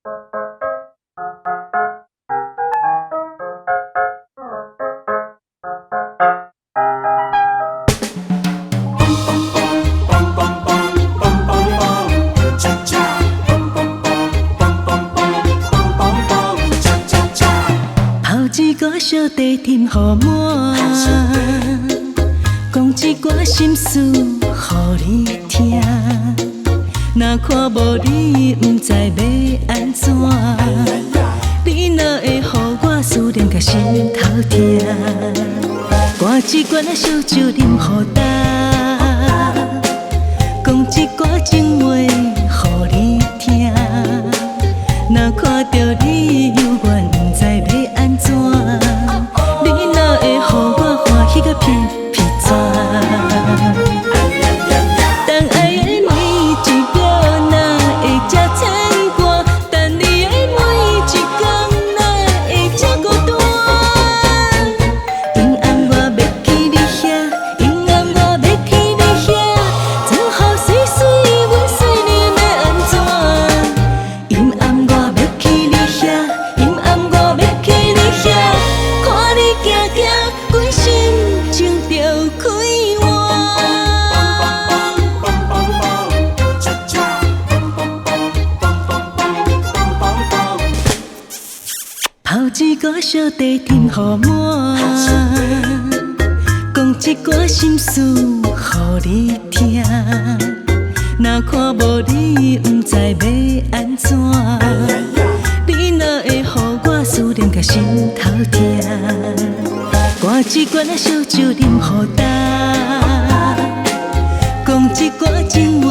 一个小茶甜予满，讲一寡心事予你听。若看无你，不知要安怎。你若会予我思念甲心头疼，赶一罐仔烧酒饮予干，讲一寡情话予你听。若看到你犹原不知要安怎，你若会予我欢喜甲皮皮转。但爱的每一秒哪会这牵挂？但你的每一天哪会这孤单？阴暗我要去你遐，阴暗我要去你遐，最后水水阮思念要安怎？阴暗我要去你遐，阴暗我要去你遐，看你行行，阮心情就开换。泡一个小茶甜予满，讲一寡心事予你听。若看无你，不知要安怎。你若会予我思念甲心头疼，赶一罐仔烧酒饮予干，讲一寡情话。